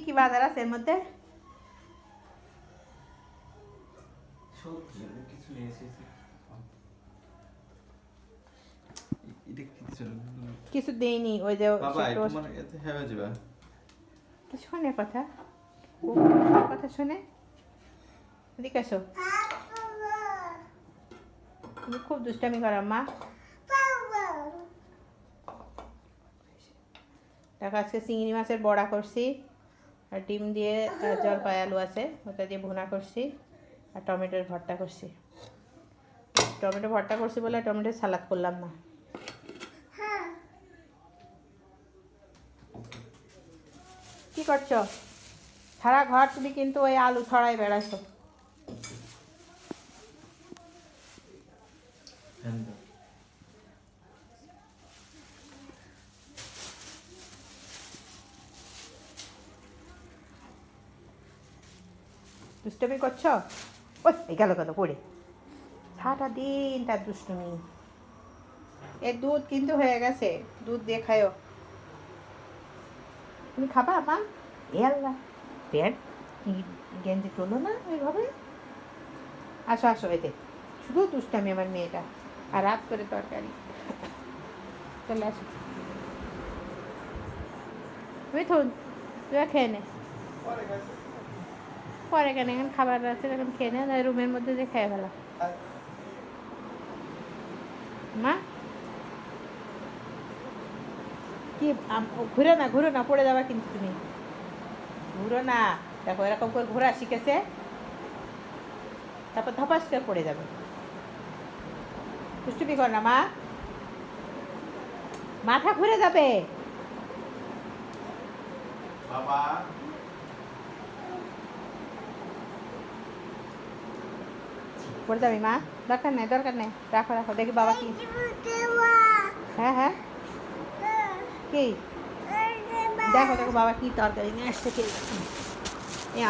কি বাজার আছে এর মধ্যে? কিছু দেইনি, ওই যে শোনে কথা, কথা শোনে। এদিকে আসো, তুমি খুব দুষ্টামি করো মা। দেখো আজকে চিংড়ি মাছের বড়া করছি, আর ডিম দিয়ে জলপাই আলু আছে ওটা দিয়ে ভুনা করছি, আর টমেটোর ভর্তা করছি। টমেটো ভর্তা করছি বলে টমেটোর সালাদ করলাম না। কি করছো? সারা ঘর তুমি কিন্তু ওই আলু ছড়াই বেড়াচ্ছো। দুষ্টমি করছো? ওই গেল পড়ে। সারাটা দিন তার দুষ্টমি। এর দুধ কিন্তু হয়ে গেছে, দুধ দিয়ে খায়ো। তুমি খাবা মা? এ আল্লাহ, পেট গেঞ্জি তোলো না ওইভাবে। আসো আসো, এতে শুধু দুষ্টামি আমার মেয়েটা। আর রাত করে তরকারি। চলে আসো মিথুন, তুই খেয়ে নে। পরে কেন, এখন খাবার আছে এখন খেয়ে নে, রুমের মধ্যে যে খেয়ে ফেলা। মা কি ঘুরে না পড়ে যাবা কিন্তু তুমি। ঘুরো না, দেখো এরকম করে ঘোরা শিখেছে, তারপর ধপাস করে পড়ে যাবে। দুষ্টুমি কর না মা, মাথা ঘুরে যাবে। বাবা পড়ে যাবি মা, দরকার নেই রাখো রাখো, দেখি বাবা কি। হ্যাঁ কি দেখো বাবা কি তরকারি নিয়ে আসছে। কে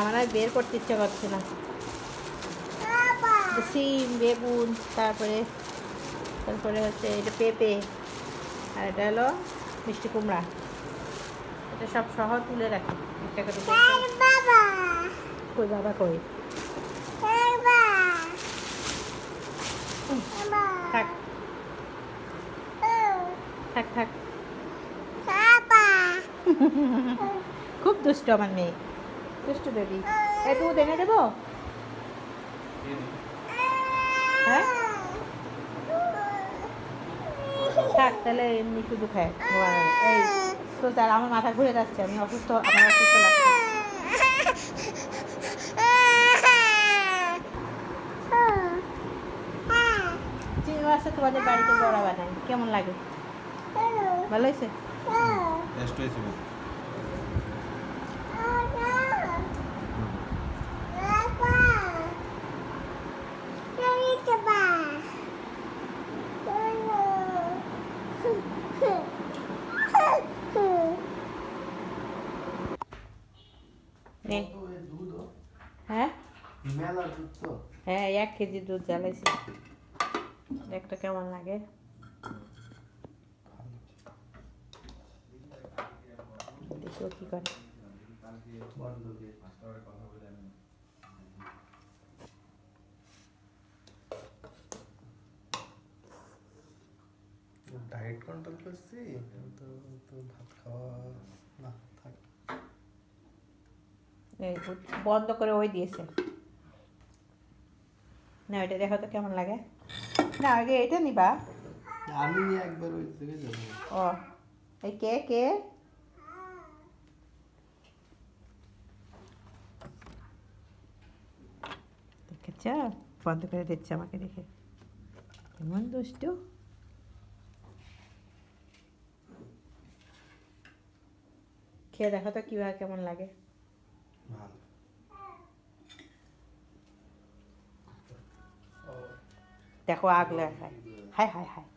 আমার আর বের করতে ইচ্ছে করছে না। সিম, বেগুন, তারপরে হচ্ছে এটা পেঁপে, আর এটা হলো মিষ্টি কুমড়া। এটা সব সহ তুলে রাখি একটা করে। কই বাবা কই? থাক থাক থাক। খুব দুষ্ট আমার মেয়ে, দুষ্টু বেবি। এই দুধ এনে দেবো? হ্যাঁ থাক তাহলে, এমনি শুধু খায়। এই তো তার আমার মাথা ঘুরে যাচ্ছে, আমি অসুস্থ, আমার অসুস্থ লাগছে। চিংড়ি মাছটা তোমাদের বাড়িতে বড়া বানাই, কেমন লাগে? ভালো হয়েছে? হ্যাঁ হ্যাঁ 1 কেজি দুধ জ্বালাইছি, একটা কেমন লাগে। দেখো কি করে। ডায়েট কন্ট্রোল করছি, তো ভাত খাওয়া না থাক। বন্ধ করে ওই দিয়েছে না, ওইটা দেখো তো কেমন লাগে। না আগে এটা নিবা। আমি একবার ওই থেকে যাবো। ও এই কে দেখেছ, বন্ধ করে দিচ্ছে আমাকে দেখে, কেমন দুষ্টু। খেয়ে দেখো তো কিভাবে কেমন লাগে। দেখো আগলে হায় হায় হায় হায়।